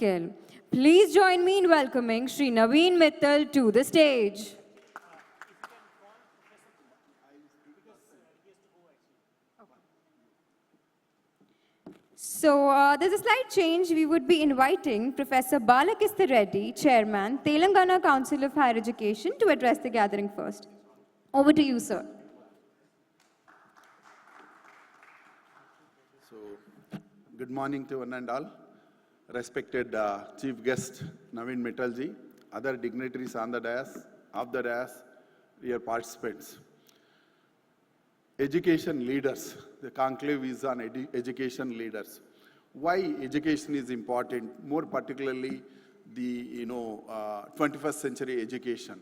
skill. Please join me in welcoming Shri Naveen Mittal to the stage. So there's a slight change. We would be inviting Professor Balakista Reddy, Chairman, Telangana Council of Higher Education, to address the gathering first. Over to you, sir. So, good morning to one and all. Respected Chief Guest Naveen Mittalji, other dignitaries on the dais, off the dais, dear participants. Education leaders. The conclave is on education leaders. Why education is important, more particularly the 21st century education.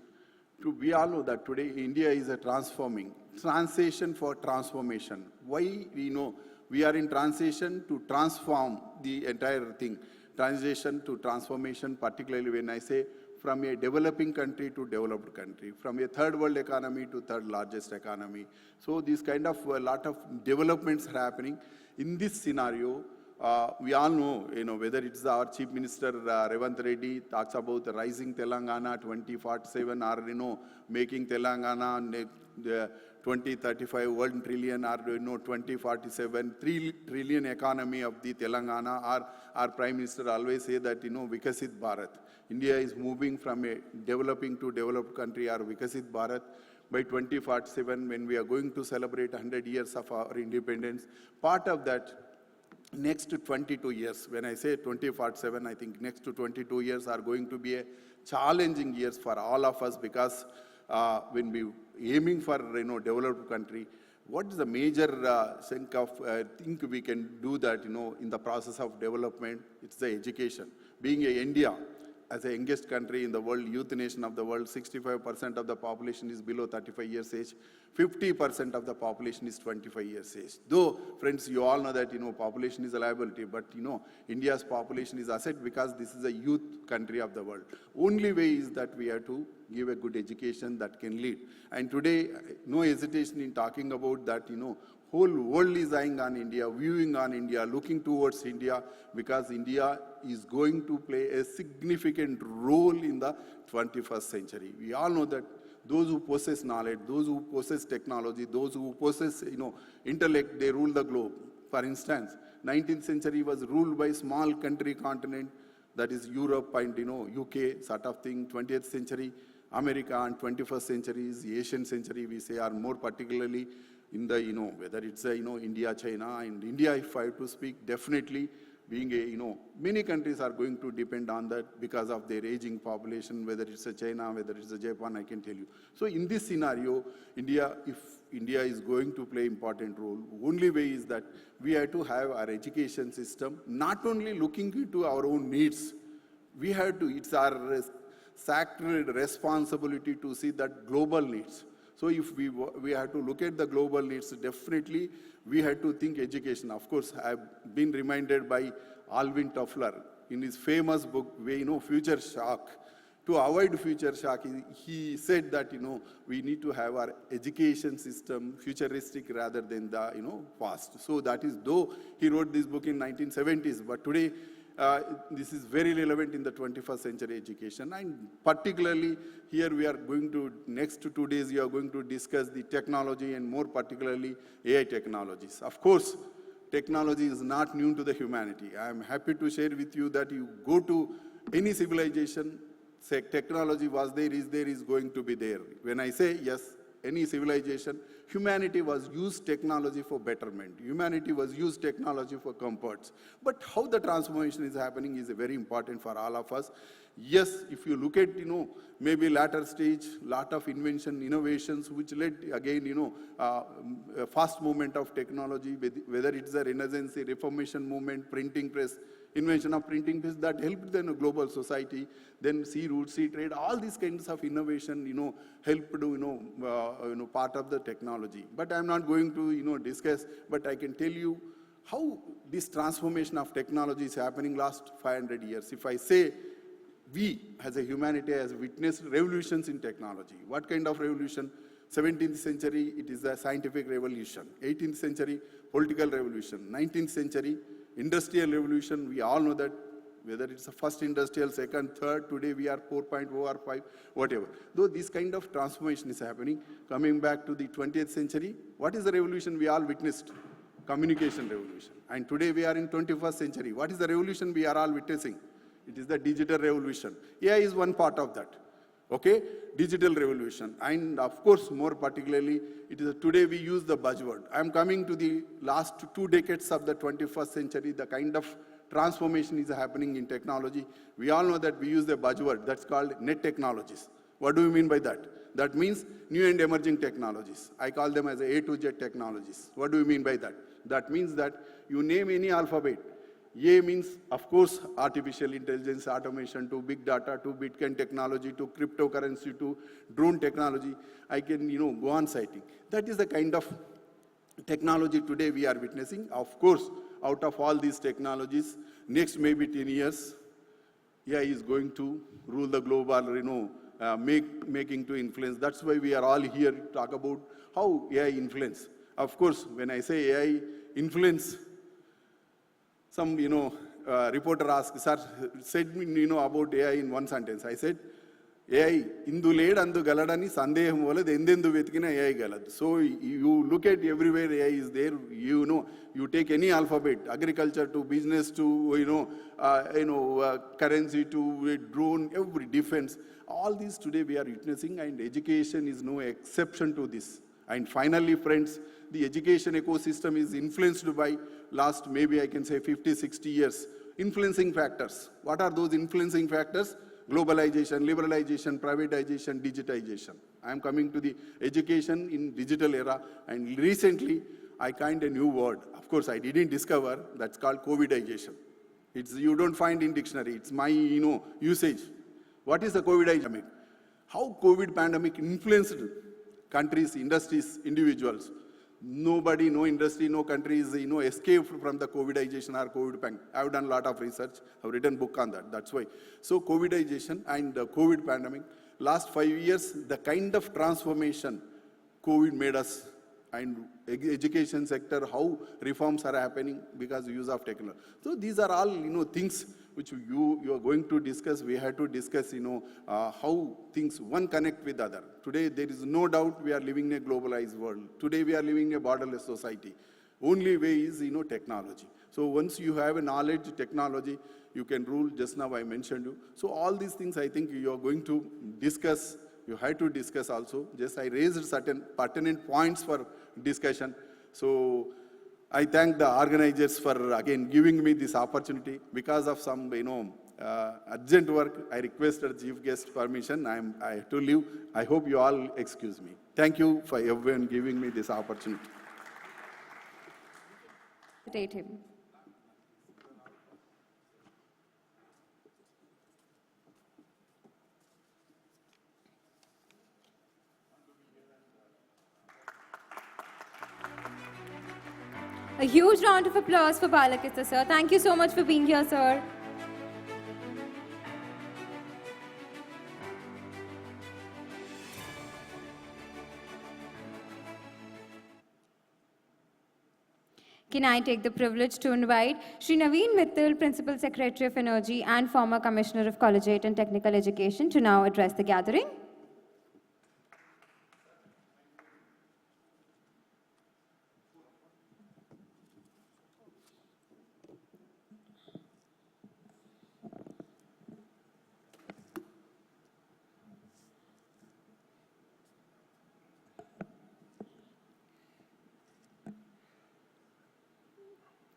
We all know that today India is a transition for transformation. Why we are in transition to transform the entire thing. Transition to transformation, particularly when I say from a developing country to developed country, from a third world economy to third largest economy. So these kind of a lot of developments are happening. In this scenario, we all know, whether it's our Chief Minister Revanth Reddy talks about the rising Telangana 2047 or, making Telangana the 2035 1 trillion or 2047 3 trillion economy of the Telangana, or our Prime Minister always say that, Vikasit Bharat. India is moving from a developing to developed country, or Vikasit Bharat. By 2047, when we are going to celebrate 100 years of our independence, part of that, next 22 years, when I say 2047, I think next to 22 years are going to be a challenging years for all of us, because when we aiming for developed country, what is the major think we can do that in the process of development? It's the education. Being India as the youngest country in the world, youth nation of the world, 65% of the population is below 35 years age, 50% of the population is 25 years age. Though, friends, you all know that population is a liability, but India's population is asset because this is a youth country of the world. Only way is that we have to give a good education that can lead. And today, no hesitation in talking about that, whole world is eyeing on India, viewing on India, looking towards India, because India is going to play a significant role in the 21st century. We all know that those who possess knowledge, those who possess technology, those who possess intellect, they rule the globe. For instance, 19th century was ruled by small country continent, that is Europe and UK sort of thing. 20th century, America, and 21st century is the Asian century, we say, are more particularly in the, whether it's India, China, and India, if I have to speak, definitely being many countries are going to depend on that because of their aging population, whether it's a China, whether it's a Japan, I can tell you. So in this scenario, if India is going to play important role, only way is that we have to have our education system, not only looking into our own needs, we have to, it's our sacred responsibility to see that global needs. So if we have to look at the global needs, definitely we have to think education. Of course, I've been reminded by Alvin Toffler in his famous book, Future Shock. To avoid future shock, he said that, we need to have our education system futuristic rather than the, past. So that is, though he wrote this book in 1970s, but today, this is very relevant in the 21st century education, and particularly here we are going to, next 2 days, we are going to discuss the technology and more particularly AI technologies. Of course, technology is not new to the humanity. I am happy to share with you that you go to any civilization, say technology was there, is going to be there. When I say yes, any civilization, humanity was used technology for betterment. Humanity was used technology for comforts. But how the transformation is happening is very important for all of us. Yes, if you look at, maybe latter stage, lot of invention, innovations, which led again, a fast movement of technology, whether it's a Renaissance, a Reformation movement, printing press, invention of printing press that helped then a global society, then sea route, sea trade, all these kinds of innovation, helped, part of the technology. But I'm not going to, discuss, but I can tell you how this transformation of technology is happening last 500 years. If I say we as a humanity has witnessed revolutions in technology. What kind of revolution? 17th century, it is the scientific revolution. 18th century, political revolution. 19th century, industrial revolution. We all know that Whether it's the first industrial, second, third, today we are 4.0 or 5, whatever. Though this kind of transformation is happening, coming back to the 20th century, what is the revolution we all witnessed? Communication revolution. And today we are in 21st century. What is the revolution we are all witnessing? It is the digital revolution. AI is one part of that. Okay, digital revolution. And of course, more particularly, it is today we use the buzzword. I am coming to the last 2 decades of the 21st century, the kind of transformation is happening in technology. We all know that we use the buzzword that's called net technologies. What do we mean by that? That means new and emerging technologies. I call them as A to Z technologies. What do we mean by that? That means that you name any alphabet. A means, of course, artificial intelligence, automation, to big data, to Bitcoin technology, to cryptocurrency, to drone technology. I can, go on citing. That is the kind of technology today we are witnessing. Of course, out of all these technologies, next maybe 10 years, AI is going to rule the global, making to influence. That's why we are all here to talk about how AI influence. Of course, when I say AI influence, some, reporter asked, sir, said me, about AI in one sentence. I said, AI, indu led andu galadani sandeham volad endendu vetkina AI galad. So you look at everywhere AI is there, you take any alphabet, agriculture to business to, currency to drone, every defense. All these today we are witnessing, and education is no exception to this. And finally, friends, the education ecosystem is influenced by last, maybe I can say 50, 60 years. Influencing factors. What are those influencing factors? Globalization, liberalization, privatization, digitization. I am coming to the education in digital era, and recently I coined a new word. Of course, I didn't discover, that's called COVIDization. You don't find in dictionary, it's my, usage. What is the COVID-19? How COVID pandemic influenced countries, industries, individuals? Nobody, no industry, no country is, escaped from the COVIDization or COVID pandemic. I've done a lot of research. I've written a book on that. That's why. So COVIDization and the COVID pandemic, last 5 years, the kind of transformation COVID made us, and education sector, how reforms are happening because of use of technology. So these are all, things which you are going to discuss. We have to discuss, how things one connect with other. Today, there is no doubt we are living in a globalized world. Today, we are living in a borderless society. Only way is, technology. So once you have a knowledge, technology, you can rule. Just now I mentioned you. So all these things I think you are going to discuss. You have to discuss also. Just I raised certain pertinent points for discussion. So I thank the organizers for again giving me this opportunity. Because of some, urgent work, I requested chief guest permission. I have to leave. I hope you all excuse me. Thank you for everyone giving me this opportunity. Date him. A huge round of applause for Balakista, sir. Thank you so much for being here, sir. Can I take the privilege to invite Shri Naveen Mittal, Principal Secretary of Energy and former Commissioner of Collegiate and Technical Education, to now address the gathering.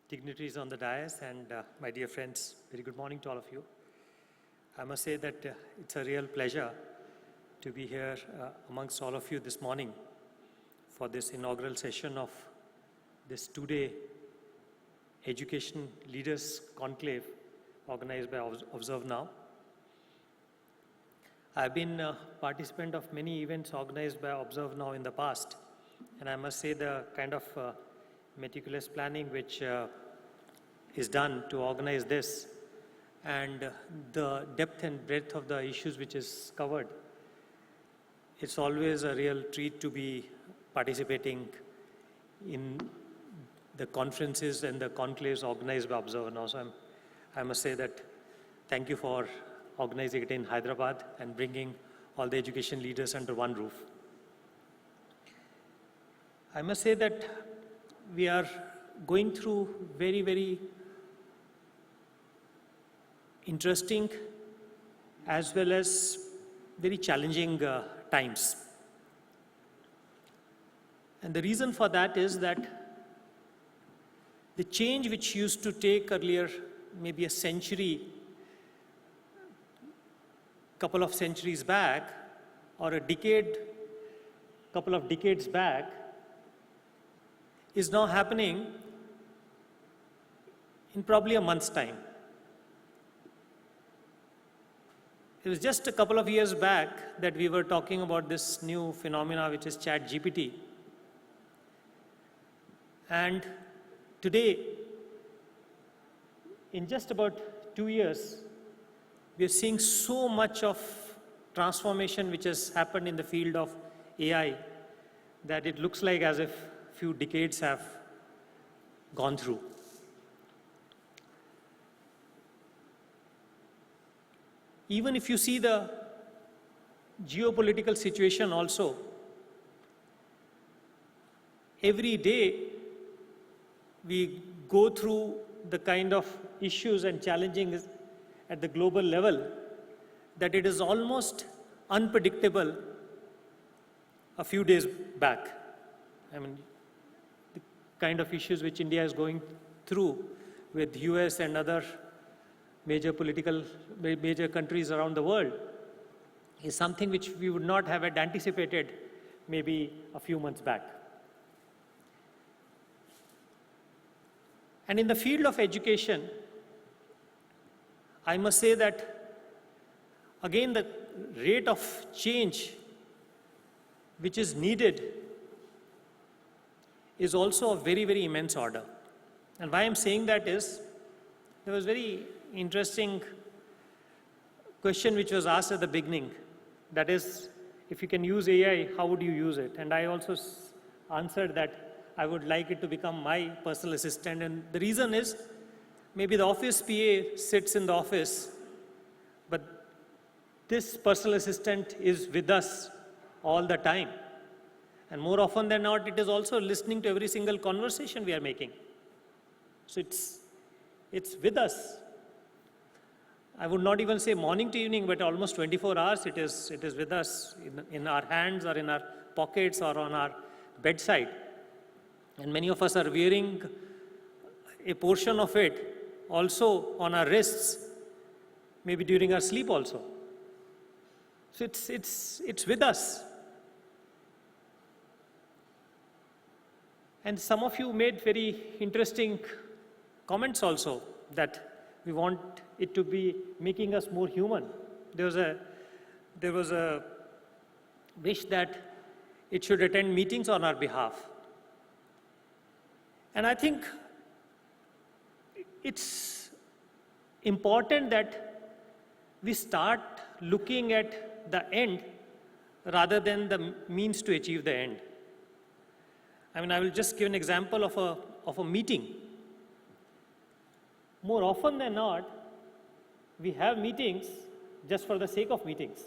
Dignitaries on the dais and my dear friends, very good morning to all of you. I must say that it's a real pleasure to be here amongst all of you this morning for this inaugural session of this 2-day Education Leaders Conclave organized by ObserveNow. I've been a participant of many events organized by ObserveNow in the past, and I must say the kind of meticulous planning which is done to organize this, and the depth and breadth of the issues which is covered. It's always a real treat to be participating in the conferences and the conclaves organized by ObserveNow. So I must say that thank you for organizing it in Hyderabad and bringing all the education leaders under one roof. I must say that we are going through very, very interesting as well as very challenging times. And the reason for that is that the change which used to take earlier maybe a century, couple of centuries back, or a decade, couple of decades back, is now happening in probably a month's time. It was just a couple of years back that we were talking about this new phenomena which is ChatGPT. And today, in just about 2 years, we are seeing so much of transformation which has happened in the field of AI that it looks like as if few decades have gone through. Even if you see the geopolitical situation also, every day we go through the kind of issues and challenges at the global level that it is almost unpredictable a few days back. I mean, the kind of issues which India is going through with US and other major countries around the world is something which we would not have had anticipated maybe a few months back. And in the field of education, I must say that, again, the rate of change which is needed is also of very, very immense order. And why I'm saying that is, there was very interesting question which was asked at the beginning. That is, if you can use AI, how would you use it? And I also answered that I would like it to become my personal assistant. And the reason is, maybe the office PA sits in the office, but this personal assistant is with us all the time. And more often than not, it is also listening to every single conversation we are making. So it's with us. I would not even say morning to evening, but almost 24 hours it is with us in our hands or in our pockets or on our bedside. And many of us are wearing a portion of it also on our wrists, maybe during our sleep also. So it's with us. And some of you made very interesting comments also that we want it to be making us more human. There was a wish that it should attend meetings on our behalf. And I think it's important that we start looking at the end rather than the means to achieve the end. I mean, I will just give an example of a meeting. More often than not, we have meetings just for the sake of meetings.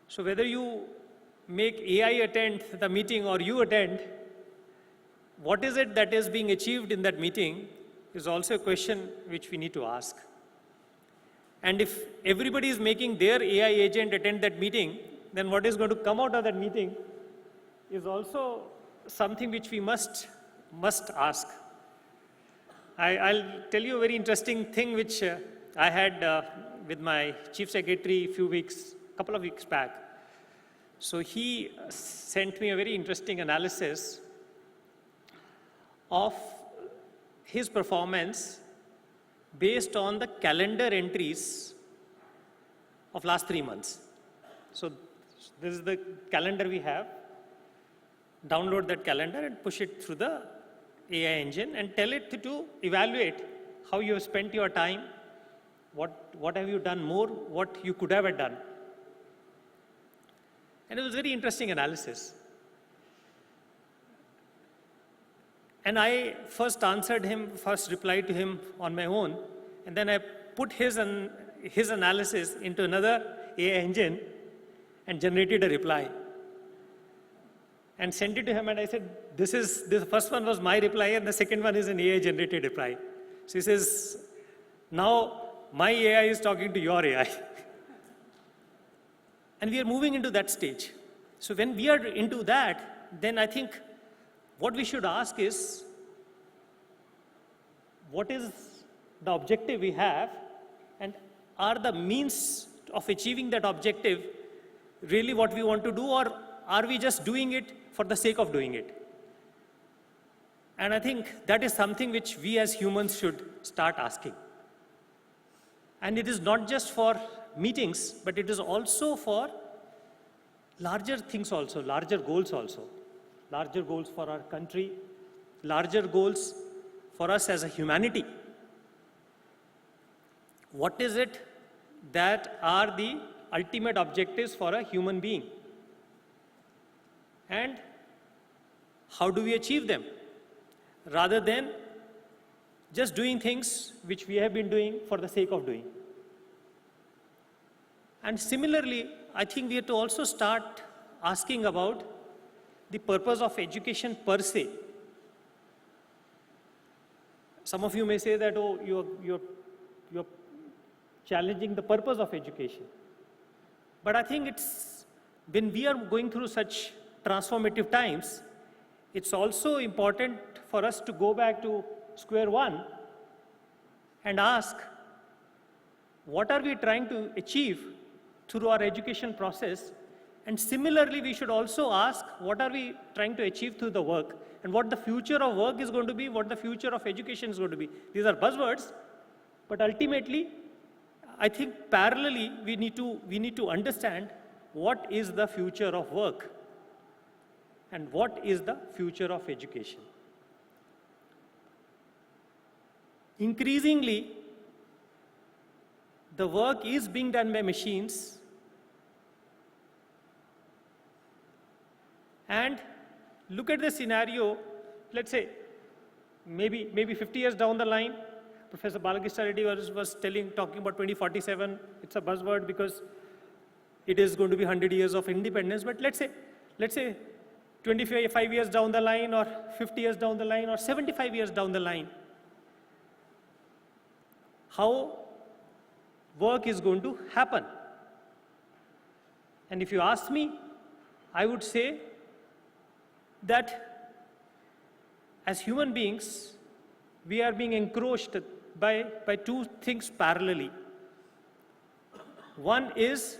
So whether you make AI attend the meeting or you attend, what is it that is being achieved in that meeting is also a question which we need to ask. And if everybody is making their AI agent attend that meeting, then what is going to come out of that meeting is also something which we must ask. I'll tell you a very interesting thing which I had with my chief secretary couple of weeks back. So he sent me a very interesting analysis of his performance based on the calendar entries of last 3 months. So this is the calendar we have. Download that calendar and push it through the AI engine and tell it to evaluate how you have spent your time, what have you done more, what you could have done. And it was very interesting analysis. And I first replied to him on my own, and then I put his analysis into another AI engine and generated a reply. And sent it to him, and I said, the first one was my reply, and the second one is an AI-generated reply. So he says, now my AI is talking to your AI. And we are moving into that stage. So when we are into that, then I think what we should ask is, what is the objective we have, and are the means of achieving that objective really what we want to do, or are we just doing it for the sake of doing it? And I think that is something which we as humans should start asking. And it is not just for meetings, but it is also for larger things also, larger goals also. Larger goals for our country, larger goals for us as a humanity. What is it that are the ultimate objectives for a human being? And how do we achieve them? Rather than just doing things which we have been doing for the sake of doing. And similarly, I think we have to also start asking about the purpose of education per se. Some of you may say that, oh, you're challenging the purpose of education. But I think when we are going through such transformative times, it's also important for us to go back to square one and ask, what are we trying to achieve through our education process? And similarly, we should also ask, what are we trying to achieve through the work? And what the future of work is going to be, what the future of education is going to be. These are buzzwords, but ultimately, I think parallelly, we need to understand what is the future of work and what is the future of education. Increasingly, the work is being done by machines, and look at the scenario, let's say, maybe 50 years down the line, Professor Balakishna Reddy was talking about 2047. It's a buzzword because it is going to be 100 years of independence, but let's say 25 years down the line, or 50 years down the line, or 75 years down the line, how work is going to happen. And if you ask me, I would say that as human beings, we are being encroached by two things parallelly. One is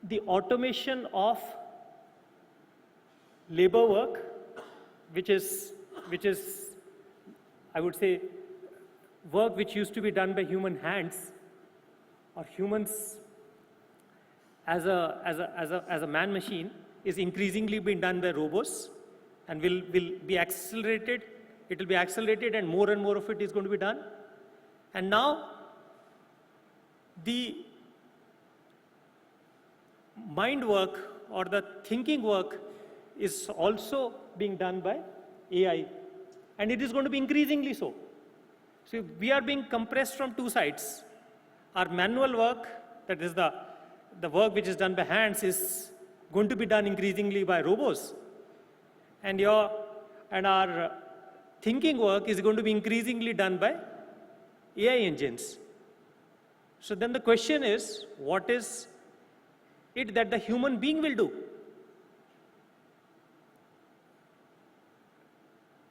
the automation of labor work, which is, I would say, work which used to be done by human hands, or humans as a man-machine, is increasingly being done by robots, and will be accelerated. It will be accelerated, and more of it is going to be done. And now, the mind work or the thinking work is also being done by AI, and it is going to be increasingly so. So we are being compressed from two sides. Our manual work, that is the work which is done by hands, is going to be done increasingly by robots, and our thinking work is going to be increasingly done by AI engines. So then the question is, what is it that the human being will do?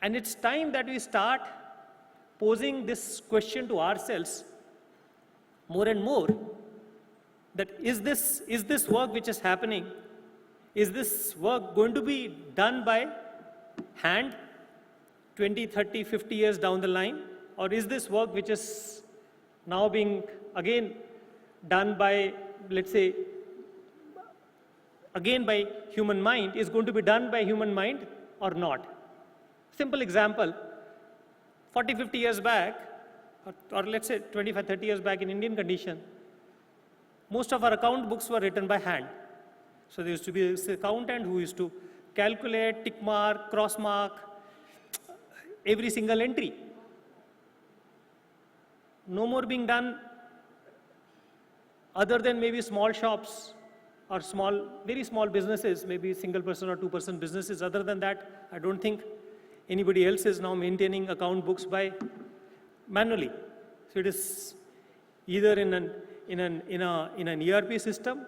And it's time that we start posing this question to ourselves more and more, that is this work which is happening, is this work going to be done by hand 20, 30, 50 years down the line? Or is this work which is now being again done by, let's say, again by human mind, is going to be done by human mind or not? Simple example, 40, 50 years back, or let's say 25, 30 years back in Indian condition, most of our account books were written by hand. So there used to be this accountant who used to calculate, tick mark, cross mark, every single entry. No more being done other than maybe small shops or very small businesses, maybe single person or 2-person businesses. Other than that, I don't think anybody else is now maintaining account books by manually. So it is either in an ERP system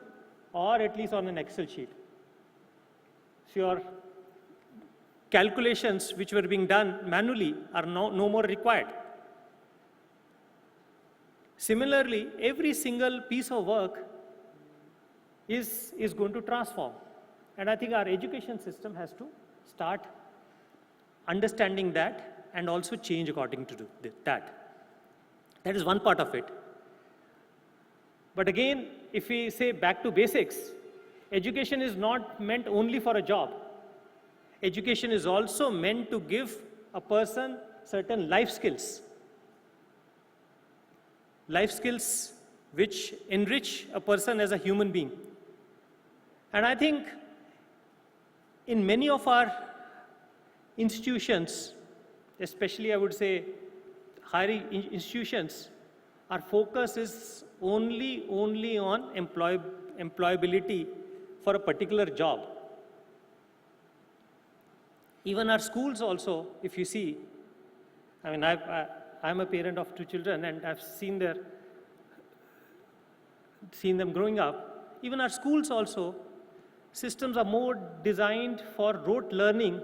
or at least on an Excel sheet. So your calculations which were being done manually are no more required. Similarly, every single piece of work is going to transform. And I think our education system has to start understanding that and also change according to that. That is one part of it. But again, if we say back to basics, education is not meant only for a job. Education is also meant to give a person certain life skills. Life skills which enrich a person as a human being. And I think in many of our institutions, especially I would say higher institutions, our focus is only on employability for a particular job. Even our schools also, if you see, I mean, I'm a parent of 2 children and I've seen them growing up. Even our schools also, systems are more designed for rote learning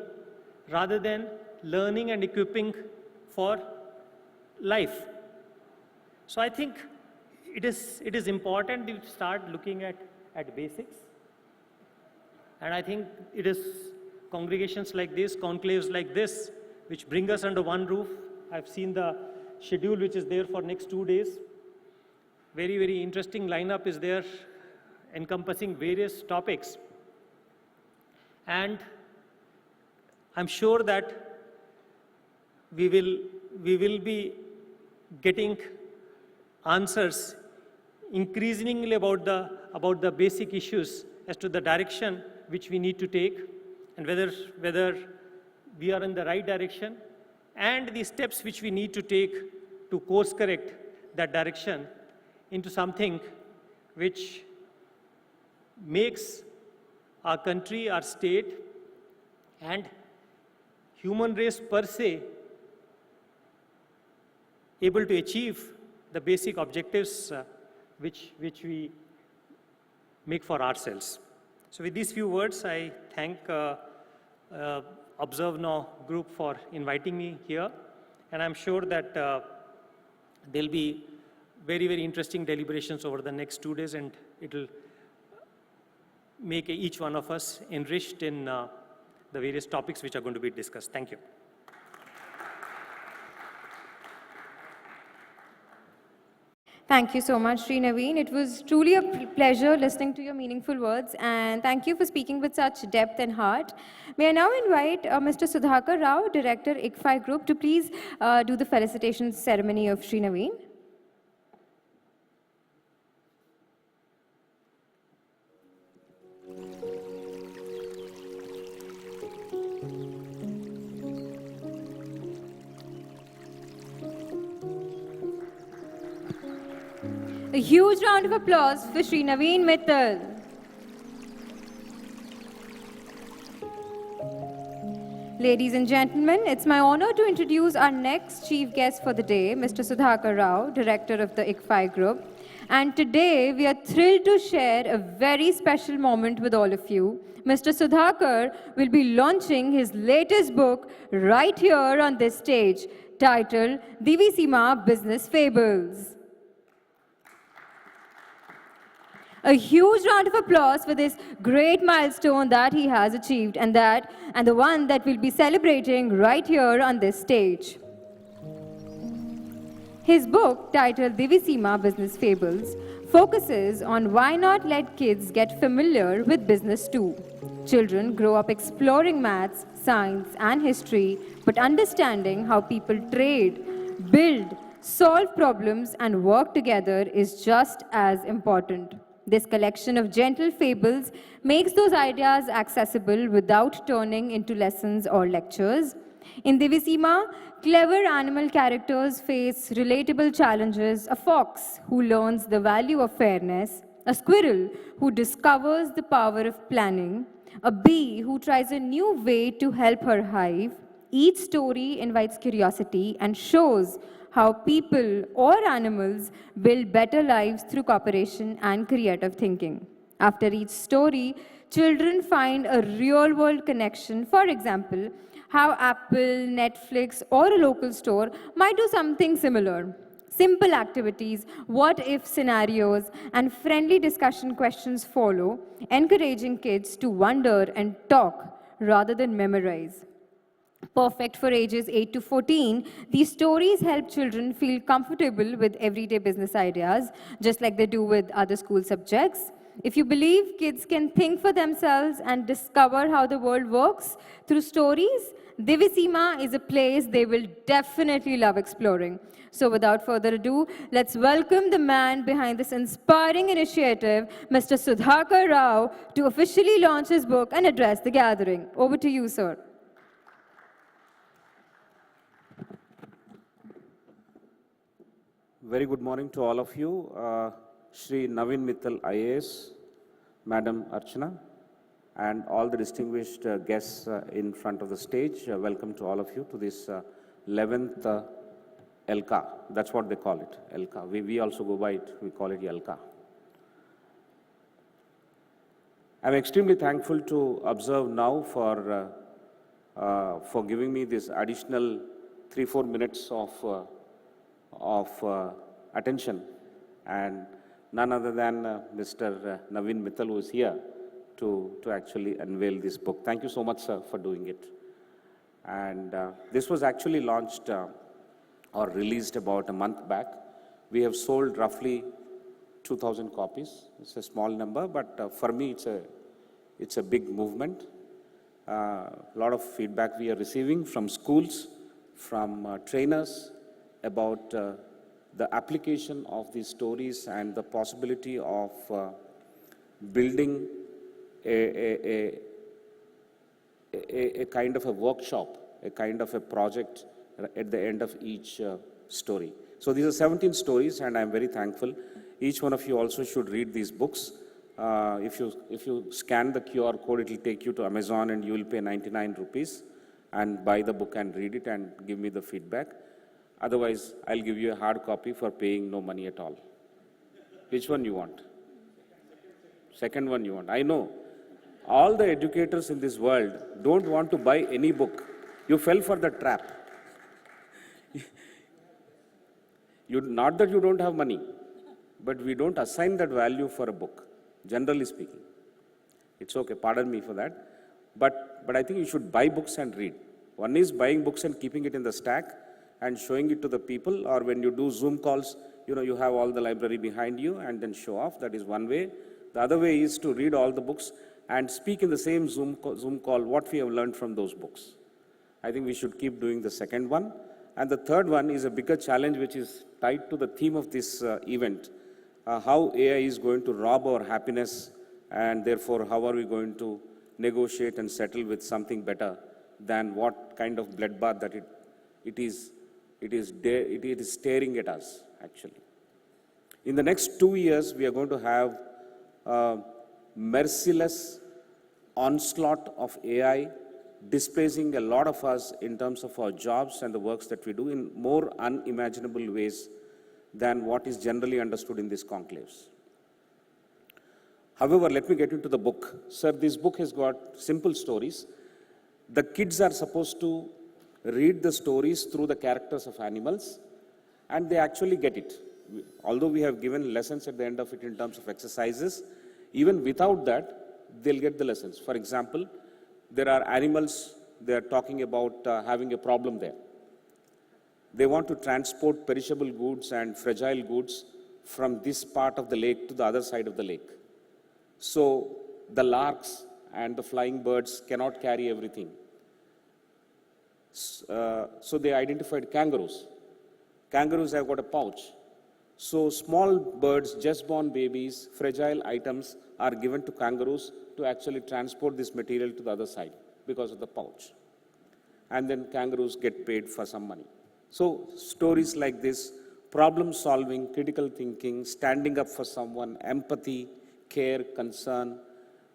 rather than learning and equipping for life. So I think it is important to start looking at basics. And I think it is congregations like this, conclaves like this, which bring us under one roof. I've seen the schedule which is there for next 2 days. Very, very interesting lineup is there, encompassing various topics. And I'm sure that we will be getting answers increasingly about the basic issues as to the direction which we need to take and whether we are in the right direction and the steps which we need to take to course correct that direction into something which makes our country, our state, and human race per se able to achieve the basic objectives which we make for ourselves. So with these few words, I thank ObserveNow group for inviting me here. And I'm sure that there'll be very, very interesting deliberations over the next 2 days, and it'll make each one of us enriched in the various topics which are going to be discussed. Thank you. Thank you so much, Sri Naveen. It was truly a pleasure listening to your meaningful words, and thank you for speaking with such depth and heart. May I now invite Mr. Sudhakar Rao, Director, ICFAI Group, to please do the felicitation ceremony of Sri Naveen. A huge round of applause for Sri Naveen Mittal. Ladies and gentlemen, it's my honor to introduce our next chief guest for the day, Mr. Sudhakar Rao, Director of the ICFAI Group. And today, we are thrilled to share a very special moment with all of you. Mr. Sudhakar will be launching his latest book right here on this stage, titled Divisima Business Fables. A huge round of applause for this great milestone that he has achieved and the one that we'll be celebrating right here on this stage. His book, titled Divisima Business Fables, focuses on why not let kids get familiar with business too. Children grow up exploring maths, science, and history, but understanding how people trade, build, solve problems, and work together is just as important. This collection of gentle fables makes those ideas accessible without turning into lessons or lectures. In Divisima, clever animal characters face relatable challenges: a fox who learns the value of fairness, a squirrel who discovers the power of planning, a bee who tries a new way to help her hive. Each story invites curiosity and shows how people or animals build better lives through cooperation and creative thinking. After each story, children find a real world connection. For example, how Apple, Netflix, or a local store might do something similar. Simple activities, what if scenarios, and friendly discussion questions follow, encouraging kids to wonder and talk rather than memorize. Perfect for ages 8 to 14, these stories help children feel comfortable with everyday business ideas, just like they do with other school subjects. If you believe kids can think for themselves and discover how the world works through stories, Divisima is a place they will definitely love exploring. So without further ado, let's welcome the man behind this inspiring initiative, Mr. Sudhakar Rao, to officially launch his book and address the gathering. Over to you, sir. Very good morning to all of you. Shri Navin Mittal IAS, Madam Archana, and all the distinguished guests in front of the stage. Welcome to all of you to this 11th Elka. That's what they call it, Elka. We also go by it, we call it Elka. I'm extremely thankful to ObserveNow for giving me this additional 3-4 minutes of attention, and none other than Mr. Navin Mittal, who is here to actually unveil this book. Thank you so much, sir, for doing it. And this was actually launched or released about a month back. We have sold roughly 2,000 copies. It's a small number, but for me, it's a big movement. A lot of feedback we are receiving from schools, from trainers, about the application of these stories and the possibility of building a kind of a workshop, a kind of a project at the end of each story. So these are 17 stories, and I'm very thankful. Each one of you also should read these books. If you scan the QR code, it will take you to Amazon, and you will pay 99 rupees and buy the book and read it and give me the feedback. Otherwise, I'll give you a hard copy for paying no money at all. Which one you want? Second one you want. I know. All the educators in this world don't want to buy any book. You fell for the trap. Not that you don't have money, but we don't assign that value for a book, generally speaking. It's okay, pardon me for that. But I think you should buy books and read. One is buying books and keeping it in the stack and showing it to the people, or when you do Zoom calls, you have all the library behind you and then show off. That is one way. The other way is to read all the books and speak in the same Zoom call what we have learned from those books. I think we should keep doing the second one. And the third one is a bigger challenge, which is tied to the theme of this event, how AI is going to rob our happiness, and therefore how are we going to negotiate and settle with something better than what kind of bloodbath that it is staring at us, actually. In the next 2 years, we are going to have a merciless onslaught of AI displacing a lot of us in terms of our jobs and the works that we do in more unimaginable ways than what is generally understood in these conclaves. However, let me get into the book. Sir, this book has got simple stories. The kids are supposed to read the stories through the characters of animals, and they actually get it. Although we have given lessons at the end of it in terms of exercises, even without that, they'll get the lessons. For example, there are animals, they are talking about having a problem there. They want to transport perishable goods and fragile goods from this part of the lake to the other side of the lake. So the larks and the flying birds cannot carry everything. So they identified kangaroos. Kangaroos have got a pouch. So small birds, just born babies, fragile items are given to kangaroos to actually transport this material to the other side because of the pouch. And then kangaroos get paid for some money. So stories like this, problem solving, critical thinking, standing up for someone, empathy, care, concern,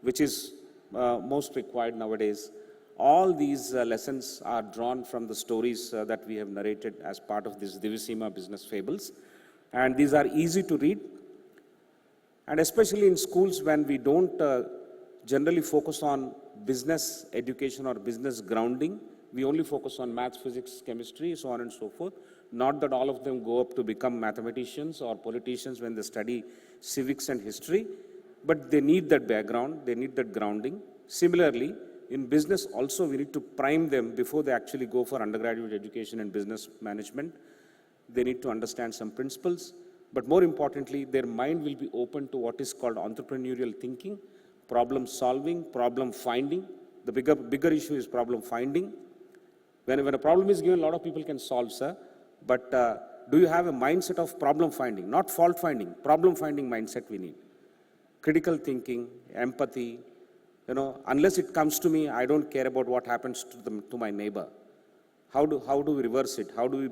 which is most required nowadays. All these lessons are drawn from the stories that we have narrated as part of this Divisima Business Fables. And these are easy to read. And especially in schools when we don't generally focus on business education or business grounding, we only focus on maths, physics, chemistry, so on and so forth. Not that all of them go up to become mathematicians or politicians when they study civics and history, but they need that background, they need that grounding. Similarly, in business also we need to prime them before they actually go for undergraduate education in business management. They need to understand some principles, but more importantly, their mind will be open to what is called entrepreneurial thinking, problem solving, problem finding. The bigger issue is problem finding. When a problem is given, a lot of people can solve, sir, but do you have a mindset of problem finding, not fault finding, problem finding mindset we need. Critical thinking, empathy, unless it comes to me, I don't care about what happens to my neighbor. How do we reverse it? How do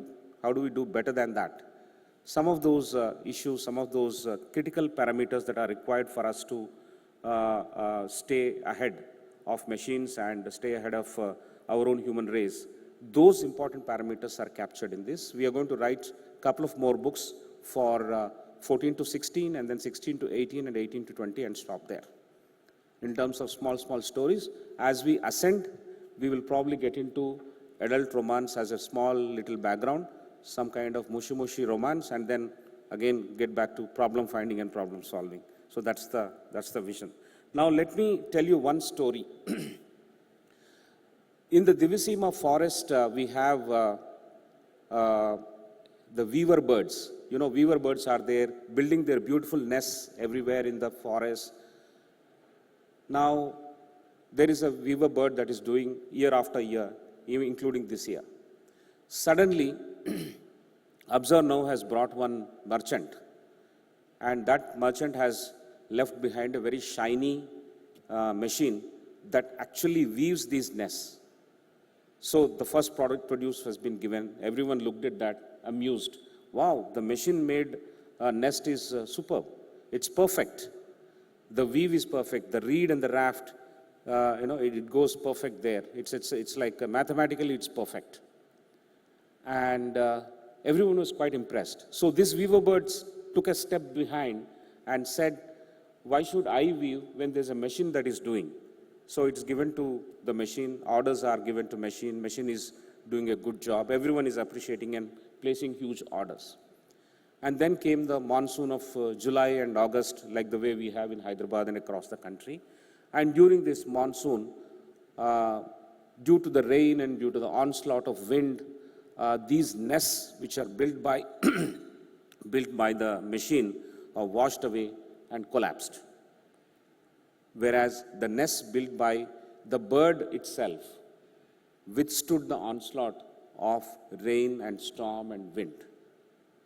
we do better than that? Some of those issues, some of those critical parameters that are required for us to stay ahead of machines and stay ahead of our own human race, those important parameters are captured in this. We are going to write a couple of more books for 14 to 16 and then 16 to 18 and 18 to 20 and stop there. In terms of small stories, as we ascend, we will probably get into adult romance as a small little background, some kind of mushy romance, and then again get back to problem finding and problem solving. So that's the vision. Now let me tell you one story. In the Divisima forest, we have the weaver birds. Weaver birds are there building their beautiful nests everywhere in the forest. Now, there is a weaver bird that is doing year after year, even including this year. Suddenly, ObserveNow has brought one merchant, and that merchant has left behind a very shiny machine that actually weaves these nests. So the first product produced has been given. Everyone looked at that, amused. Wow, the machine-made nest is superb. It's perfect. The weave is perfect. The reed and the raft, it goes perfect there. It's like mathematically it's perfect. And everyone was quite impressed. So these weaver birds took a step behind and said, why should I weave when there's a machine that is doing? So it's given to the machine, orders are given to machine is doing a good job, everyone is appreciating and placing huge orders. And then came the monsoon of July and August, like the way we have in Hyderabad and across the country. And during this monsoon, due to the rain and due to the onslaught of wind, these nests which are built by, built by the machine are washed away and collapsed. Whereas the nests built by the bird itself withstood the onslaught of rain and storm and wind.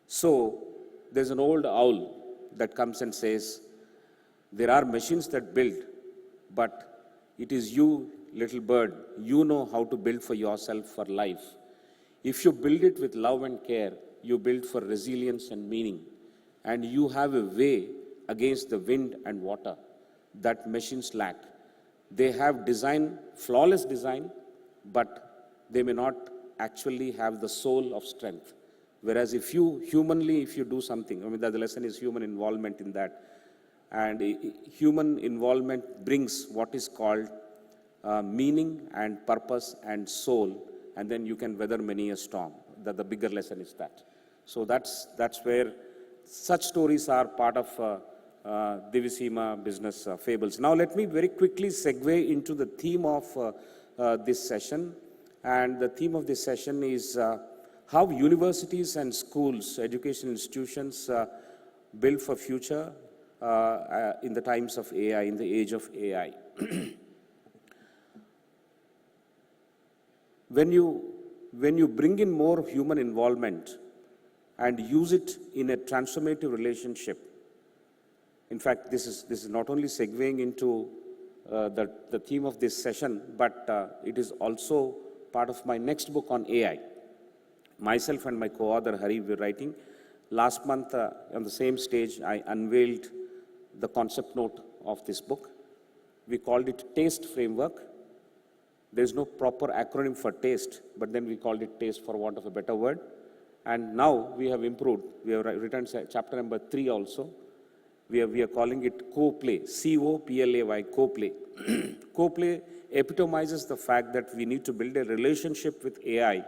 So there's an old owl that comes and says, there are machines that build, but it is you, little bird, you know how to build for yourself for life. If you build it with love and care, you build for resilience and meaning, and you have a way against the wind and water that machines lack. They have design, flawless design, but they may not actually have the soul of strength. Whereas if you do something, the lesson is human involvement in that. And human involvement brings what is called meaning and purpose and soul, and then you can weather many a storm. The bigger lesson is that. So that's where such stories are part of Divisima Business Fables. Now let me very quickly segue into the theme of this session. And the theme of this session is how universities and schools, education institutions build for future in the times of AI, in the age of AI. When you bring in more human involvement, and use it in a transformative relationship. In fact, this is not only segueing into the theme of this session, but it is also part of my next book on AI. Myself and my co-author Hari were writing. Last month, on the same stage, I unveiled the concept note of this book. We called it TASTE Framework. There's no proper acronym for TASTE, but then we called it TASTE for want of a better word. And now we have improved. We have written chapter number 3 also. We are calling it co-play, C-O-P-L-A-Y, co-play. Co-play epitomizes the fact that we need to build a relationship with AI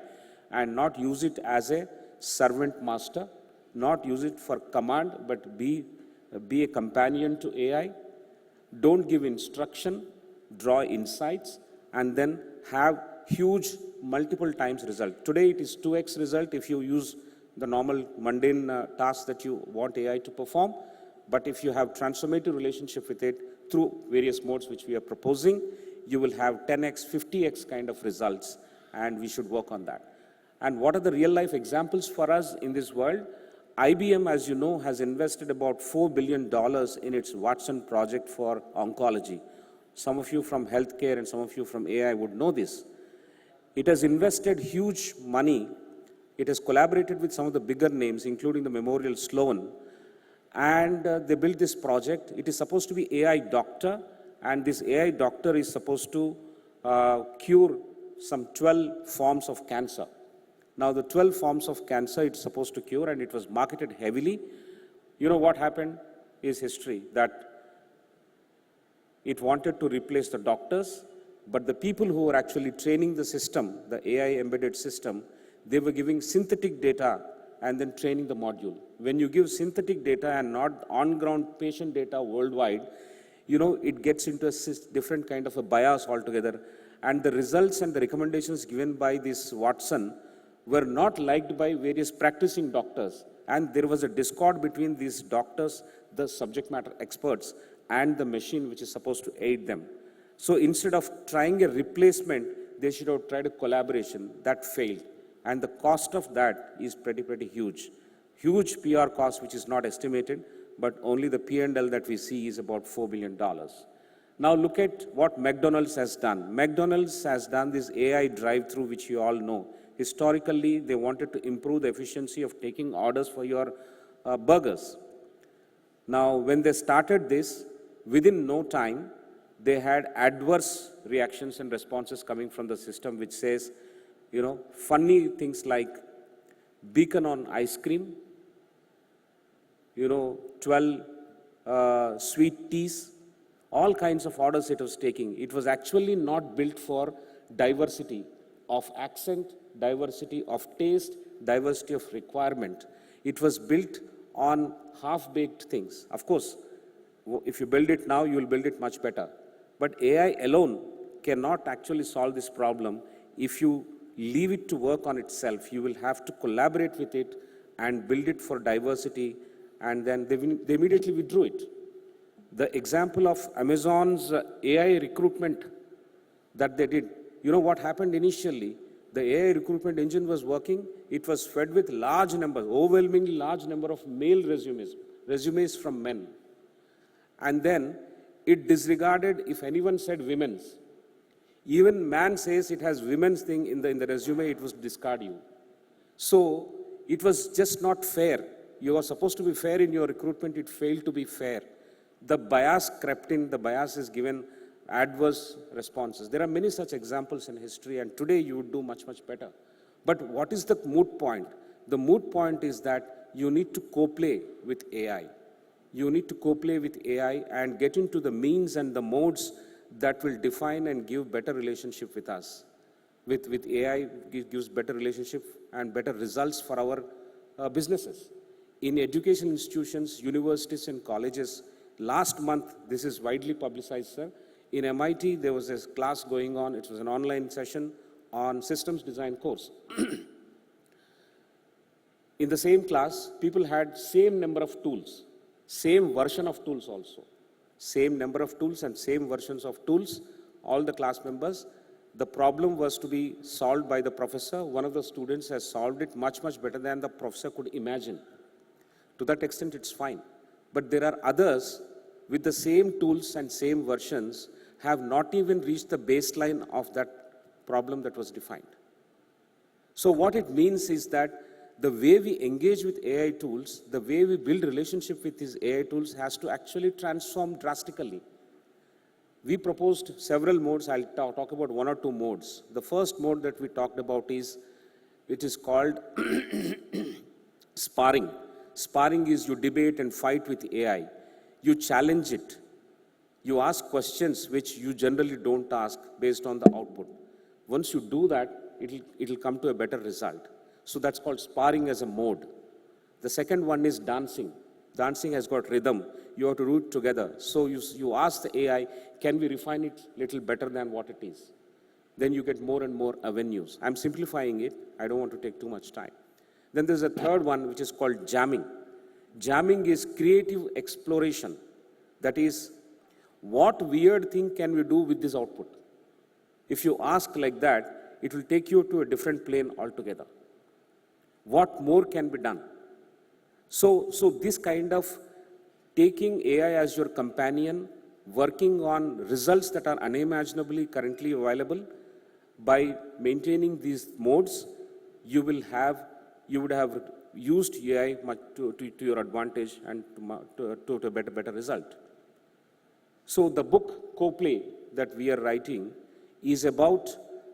and not use it as a servant master, not use it for command, but be a companion to AI. Don't give instruction, draw insights, and then have huge multiple times result. Today it is 2x result if you use the normal mundane tasks that you want AI to perform. But if you have transformative relationship with it through various modes which we are proposing, you will have 10x, 50x kind of results, and we should work on that. And what are the real life examples for us in this world? IBM, as you know, has invested about $4 billion in its Watson project for oncology. Some of you from healthcare and some of you from AI would know this. It has invested huge money. It has collaborated with some of the bigger names, including the Memorial Sloan, and they built this project. It is supposed to be AI doctor, and this AI doctor is supposed to cure some 12 forms of cancer. Now, the 12 forms of cancer it's supposed to cure, and it was marketed heavily. You know what happened is history, that it wanted to replace the doctors, but the people who were actually training the system, the AI embedded system, they were giving synthetic data and then training the module. When you give synthetic data and not on-ground patient data worldwide, you know, it gets into a different kind of a bias altogether. And the results and the recommendations given by this Watson were not liked by various practicing doctors. And there was a discord between these doctors, the subject matter experts, and the machine which is supposed to aid them. So instead of trying a replacement, they should have tried a collaboration. That failed. And the cost of that is pretty huge. Huge PR cost which is not estimated, but only the P&L that we see is about $4 billion. Now look at what McDonald's has done. McDonald's has done this AI drive-through, which you all know. Historically, they wanted to improve the efficiency of taking orders for your burgers. Now, when they started this, within no time, they had adverse reactions and responses coming from the system, which says, you know, funny things like beacon on ice cream, you know, 12 sweet teas, all kinds of orders it was taking. It was actually not built for diversity of accent, diversity of taste, diversity of requirement. It was built on half-baked things. Of course, if you build it now, you will build it much better. But AI alone cannot actually solve this problem. If you leave it to work on itself, you will have to collaborate with it and build it for diversity, and then they immediately withdrew it. The example of Amazon's AI recruitment that they did, you know what happened initially? The AI recruitment engine was working. It was fed with large numbers, overwhelmingly large number of male resumes from men. And then it disregarded if anyone said women's. Even man says it has women's thing in the resume, it was discard you. So it was just not fair. You are supposed to be fair in your recruitment, it failed to be fair. The bias crept in, the bias is given adverse responses. There are many such examples in history, and today you would do much better. But what is the moot point? The moot point is that you need to co-play with AI. You need to co-play with AI and get into the means and the modes that will define and give better relationship with us. With AI, it gives better relationship and better results for our businesses. In education institutions, universities and colleges, last month, this is widely publicized, sir. In MIT, there was a class going on. It was an online session on systems design course. In the same class, people had same number of tools, same version of tools also. Same number of tools and same versions of tools, all the class members. the problem was to be solved by the professor. One of the students has solved it much, much better than the professor could imagine. To that extent, it's fine. But there are others with the same tools and same versions have not even reached the baseline of that problem that was defined. So what it means is that the way we engage with AI tools, the way we build relationship with these AI tools has to actually transform drastically. We proposed several modes. I'll talk about one or two modes. The first mode that we talked about is, which is called sparring. Sparring is you debate and fight with AI. You challenge it. You ask questions which you generally don't ask based on the output. Once you do that, it'll come to a better result. So that's called sparring as a mode. The second one is dancing. Dancing has got rhythm. You have to do it together. So you ask the AI, can we refine it a little better than what it is? Then you get more and more avenues. I'm simplifying it. I don't want to take too much time. Then there's a third one, which is called jamming. Jamming is creative exploration. That is, what weird thing can we do with this output? If you ask like that, it will take you to a different plane altogether. What more can be done? So this kind of taking AI as your companion, working on results that are unimaginably currently available, by maintaining these modes, you would have used AI much to your advantage and to a better result. So the book CoPlay that we are writing is about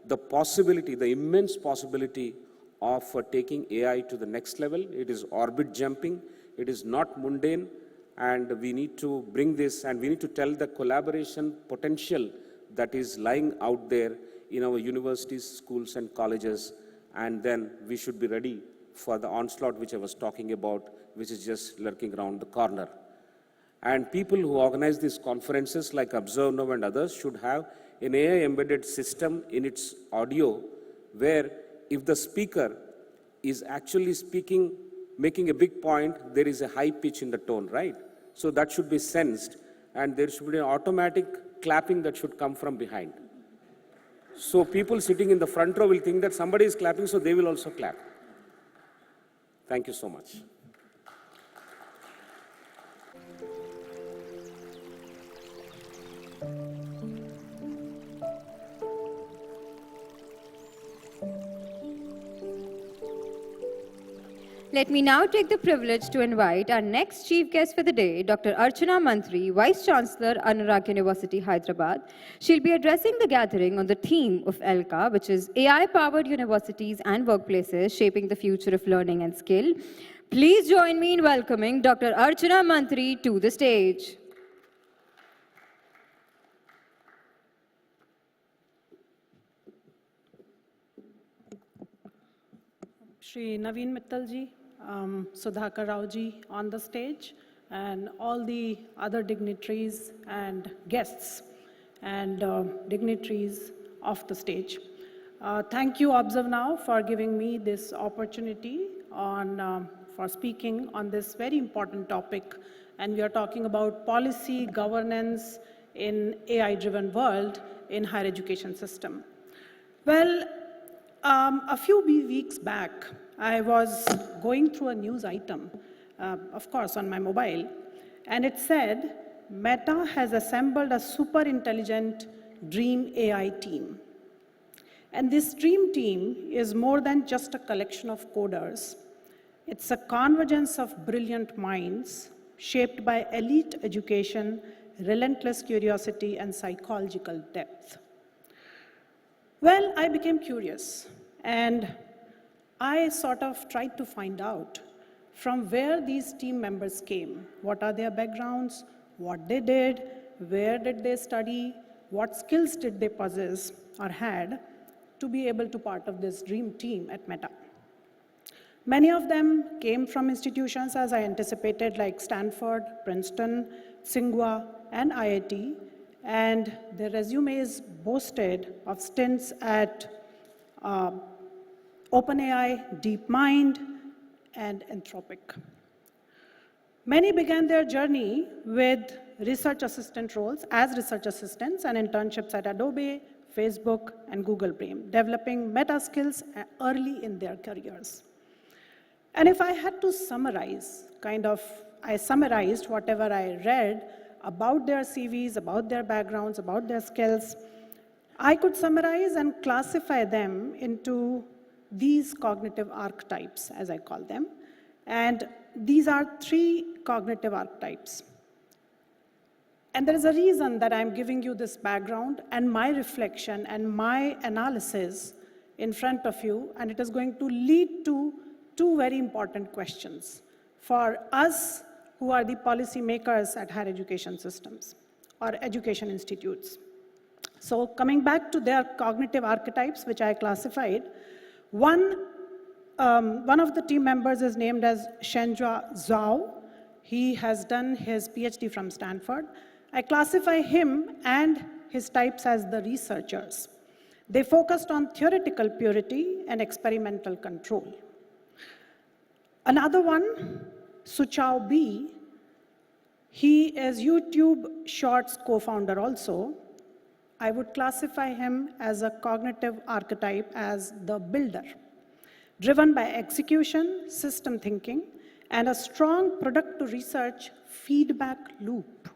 the possibility, the immense possibility of taking AI to the next level. It is orbit jumping. It is not mundane. And we need to bring this, and we need to tell the collaboration potential that is lying out there in our universities, schools, and colleges. And then we should be ready for the onslaught which I was talking about, which is just lurking around the corner. And people who organize these conferences like ObserveNow and others should have an AI-embedded system in its audio where if the speaker is actually speaking, making a big point, there is a high pitch in the tone, right? So that should be sensed, and there should be an automatic clapping that should come from behind. So people sitting in the front row will think that somebody is clapping, so they will also clap. Thank you so much. Let me now take the privilege to invite our next chief guest for the day, Dr. Archana Mantri, Vice Chancellor, Anurag University, Hyderabad. She'll be addressing the gathering on the theme of ELCA, which is AI-powered universities and workplaces shaping the future of learning and skill. Please join me in welcoming Dr. Archana Mantri to the stage. Shri Naveen Mittal ji, Sudhakar Rao ji on the stage, and all the other dignitaries and guests and dignitaries of the stage. Thank you, ObserveNow, for giving me this opportunity for speaking on this very important topic. And we are talking about policy governance in AI-driven world in higher education system. Well, a few weeks back, I was going through a news item, of course, on my mobile, and it said, Meta has assembled a super intelligent dream AI team. And this dream team is more than just a collection of coders. It's a convergence of brilliant minds shaped by elite education, relentless curiosity, and psychological depth. Well, I became curious, and I sort of tried to find out from where these team members came. What are their backgrounds? What they did? Where did they study? What skills did they possess or had to be able to part of this dream team at Meta? Many of them came from institutions, as I anticipated, like Stanford, Princeton, Tsinghua, and IIT, and their resumes boasted of stints at OpenAI, DeepMind, and Anthropic. Many began their journey with research assistant roles as research assistants and internships at Adobe, Facebook, and Google Brain, developing meta skills early in their careers. And if I had to summarize, I summarized whatever I read about their CVs, about their backgrounds, about their skills. I could summarize and classify them into these cognitive archetypes, as I call them. And these are 3 cognitive archetypes. And there is a reason that I'm giving you this background and my reflection and my analysis in front of you, and it is going to lead to 2 very important questions for us who are the policy makers at higher education systems or education institutes. So coming back to their cognitive archetypes, which I classified, one of the team members is named as Shenjua Zhao. He has done his PhD from Stanford. I classify him and his types as the researchers. They focused on theoretical purity and experimental control. Another one, Suchao B, he is YouTube Shorts co-founder also. I would classify him as a cognitive archetype as the builder, driven by execution, system thinking, and a strong product to research feedback loop.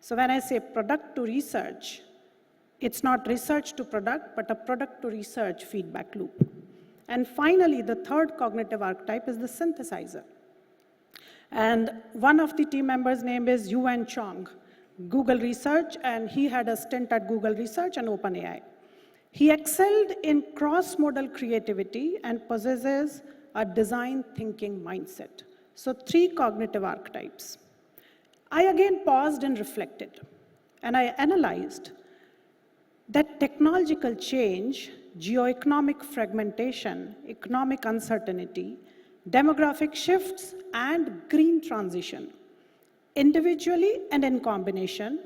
So when I say product to research, it's not research to product, but a product to research feedback loop. And finally, the 3rd cognitive archetype is the synthesizer. And one of the team members' name is Yuan Chong, Google Research, and he had a stint at Google Research and OpenAI. He excelled in cross-modal creativity and possesses a design thinking mindset. So 3 cognitive archetypes. I again paused and reflected, and I analyzed that technological change, geoeconomic fragmentation, economic uncertainty, demographic shifts, and green transition, individually and in combination,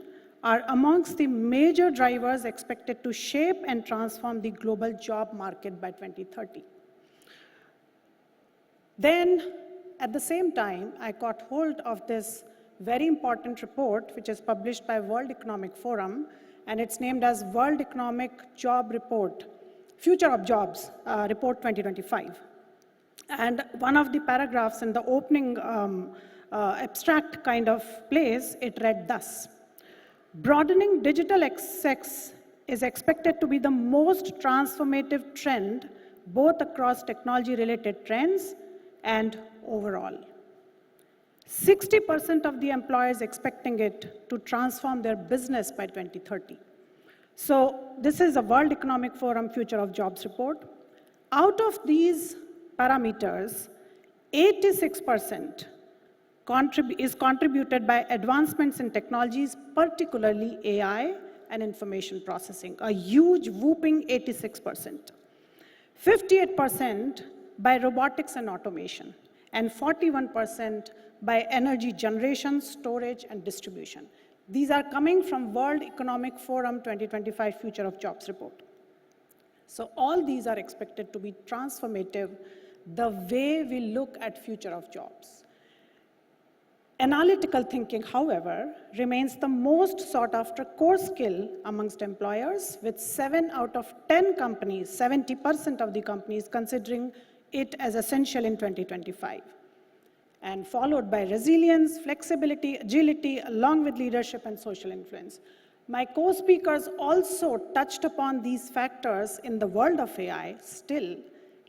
are amongst the major drivers expected to shape and transform the global job market by 2030. Then, at the same time, I caught hold of this very important report, which is published by World Economic Forum, and it's named as World Economic Job Report, Future of Jobs, Report 2025. And one of the paragraphs in the opening abstract kind of place, it read thus: broadening digital access is expected to be the most transformative trend, both across technology-related trends and overall. 60% of the employers expecting it to transform their business by 2030. So this is a World Economic Forum Future of Jobs report. Out of these parameters, 86% is contributed by advancements in technologies, particularly AI and information processing, a huge whooping 86%. 58% by robotics and automation, and 41% by energy generation, storage, and distribution. These are coming from World Economic Forum 2025 Future of Jobs report. So all these are expected to be transformative the way we look at future of jobs. Analytical thinking, however, remains the most sought after core skill amongst employers, with 7 out of 10 companies, 70% of the companies considering it as essential in 2025. And followed by resilience, flexibility, agility, along with leadership and social influence. My co-speakers also touched upon these factors in the world of AI. Still,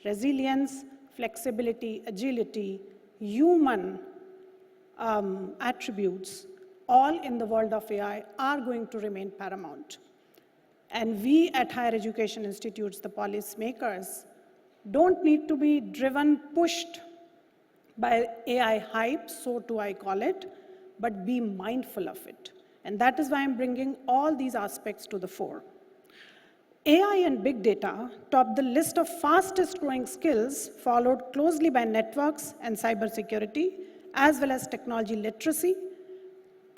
resilience, flexibility, agility, human attributes, all in the world of AI are going to remain paramount. And we at higher education institutes, the policy makers, don't need to be driven, pushed by AI hype, so too I call it, but be mindful of it. And that is why I'm bringing all these aspects to the fore. AI and big data top the list of fastest growing skills, followed closely by networks and cybersecurity, as well as technology literacy.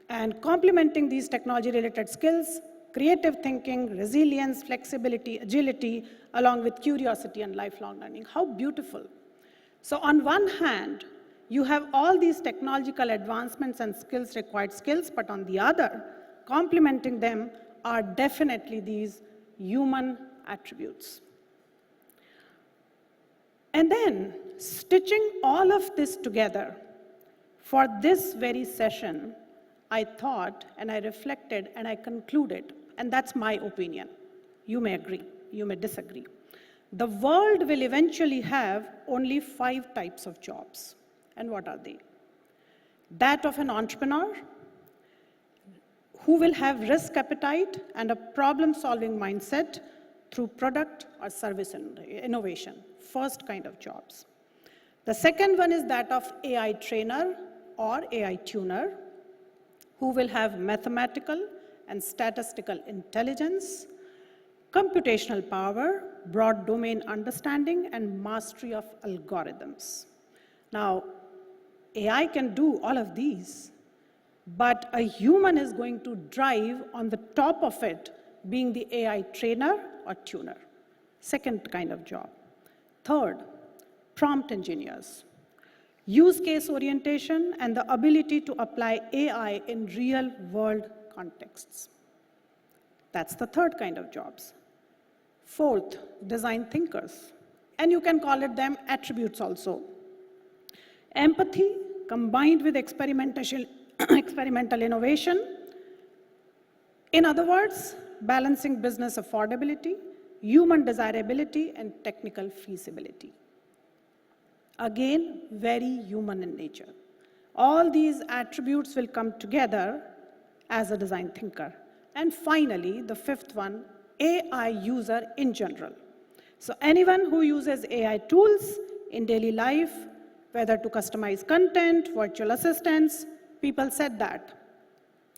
And complementing these technology-related skills, creative thinking, resilience, flexibility, agility, along with curiosity and lifelong learning. How beautiful. So on one hand, you have all these technological advancements and required skills, but on the other, complementing them are definitely these human attributes. And then, stitching all of this together, for this very session, I thought and I reflected and I concluded, and that's my opinion. You may agree, you may disagree. The world will eventually have only 5 types of jobs. And what are they? That of an entrepreneur who will have risk appetite and a problem-solving mindset through product or service innovation. First kind of jobs. The second one is that of AI trainer or AI tuner who will have mathematical and statistical intelligence, computational power, broad domain understanding, and mastery of algorithms. Now, AI can do all of these, but a human is going to drive on the top of it, being the AI trainer or tuner. Second kind of job. Third, prompt engineers. Use case orientation and the ability to apply AI in real world contexts. That's the third kind of jobs. Fourth, design thinkers. And you can call it them attributes also. Empathy combined with experimental innovation. In other words, balancing business affordability, human desirability, and technical feasibility. Again, very human in nature. All these attributes will come together as a design thinker. And finally, the fifth one, AI user in general. So anyone who uses AI tools in daily life, whether to customize content, virtual assistants, people said that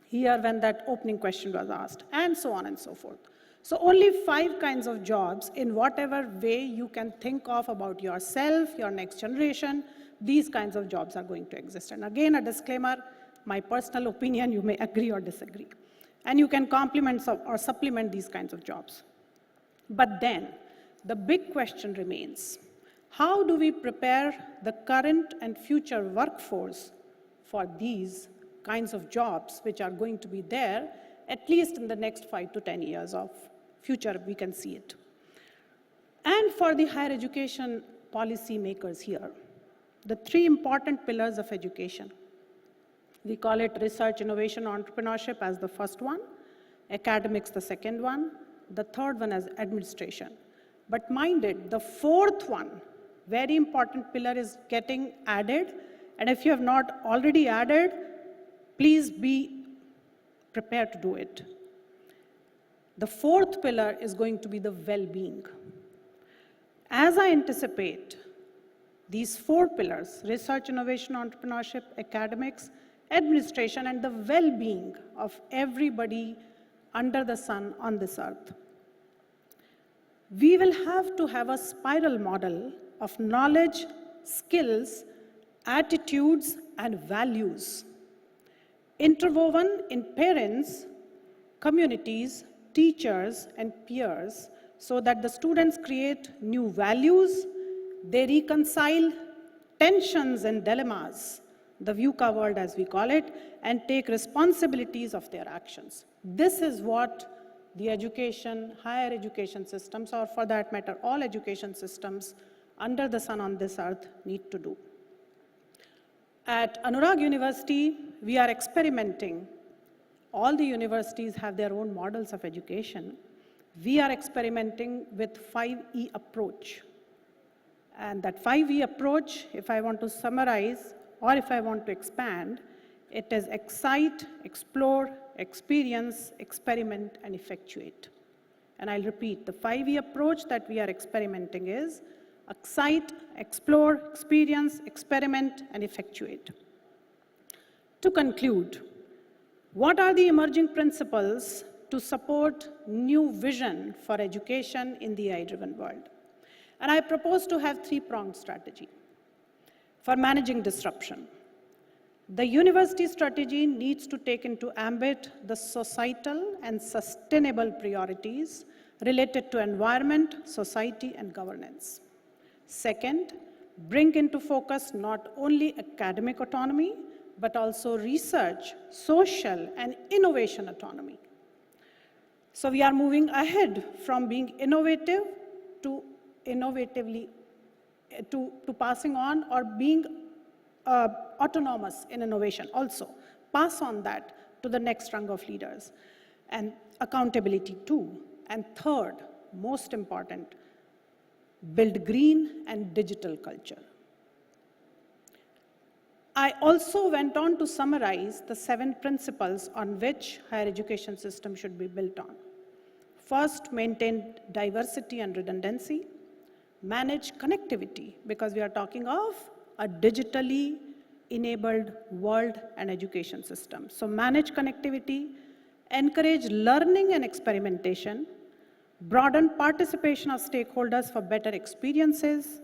here when that opening question was asked, and so on and so forth. So only 5 kinds of jobs in whatever way you can think of about yourself, your next generation, these kinds of jobs are going to exist. And again, a disclaimer, my personal opinion, you may agree or disagree. And you can complement or supplement these kinds of jobs. But then, the big question remains, how do we prepare the current and future workforce for these kinds of jobs which are going to be there, at least in the next 5 to 10 years of future, we can see it. And for the higher education policy makers here, the 3 important pillars of education. We call it research, innovation, entrepreneurship as the first one, academics the second one, the third one as administration. But mind it, the fourth one, very important pillar is getting added, and if you have not already added, please be prepared to do it. The fourth pillar is going to be the well-being. As I anticipate, these 4 pillars, research, innovation, entrepreneurship, academics, administration, and the well-being of everybody under the sun on this earth, we will have to have a spiral model of knowledge, skills, attitudes, and values interwoven in parents, communities, teachers, and peers so that the students create new values, they reconcile tensions and dilemmas, the VUCA world as we call it, and take responsibilities of their actions. This is what the education, higher education systems, or for that matter, all education systems under the sun on this earth need to do. At Anurag University, we are experimenting. All the universities have their own models of education. We are experimenting with 5E approach. And that 5E approach, if I want to summarize, or if I want to expand, it is excite, explore, experience, experiment, and effectuate. And I'll repeat, the 5E approach that we are experimenting is excite, explore, experience, experiment, and effectuate. To conclude, what are the emerging principles to support new vision for education in the AI-driven world? And I propose to have 3-pronged strategy. For managing disruption, the university strategy needs to take into ambit the societal and sustainable priorities related to environment, society, and governance. Second, bring into focus not only academic autonomy, but also research, social, and innovation autonomy. So we are moving ahead from being innovative to passing on or being autonomous in innovation also. Pass on that to the next rung of leaders. And accountability too. And third, most important, build green and digital culture. I also went on to summarize the 7 principles on which higher education system should be built on. First, maintain diversity and redundancy. Manage connectivity, because we are talking of a digitally enabled world and education system. So manage connectivity, encourage learning and experimentation, broaden participation of stakeholders for better experiences,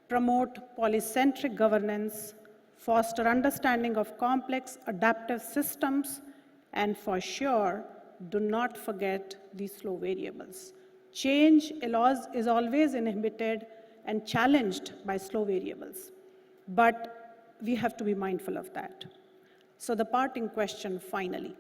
promote polycentric governance, foster understanding of complex adaptive systems, and for sure, do not forget the slow variables. Change is always inhibited and challenged by slow variables, but we have to be mindful of that. So the parting question finally,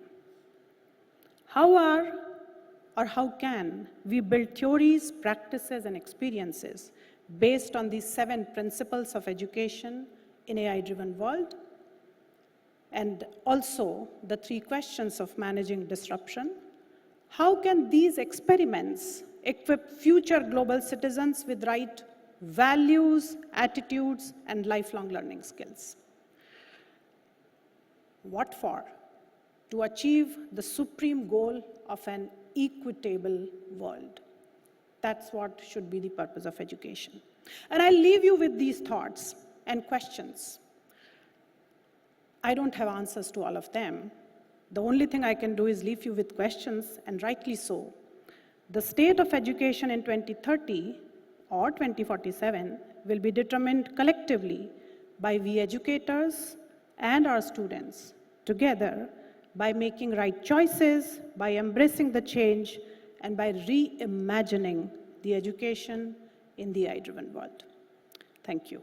how can we build theories, practices, and experiences based on these 7 principles of education in an AI-driven world? And also the 3 questions of managing disruption. How can these experiments equip future global citizens with right values, attitudes, and lifelong learning skills? What for? To achieve the supreme goal of an equitable world. That's what should be the purpose of education. And I leave you with these thoughts and questions. I don't have answers to all of them. The only thing I can do is leave you with questions, and rightly so. The state of education in 2030 or 2047 will be determined collectively by we educators and our students together, by making right choices, by embracing the change, and by reimagining the education in the AI-driven world. Thank you.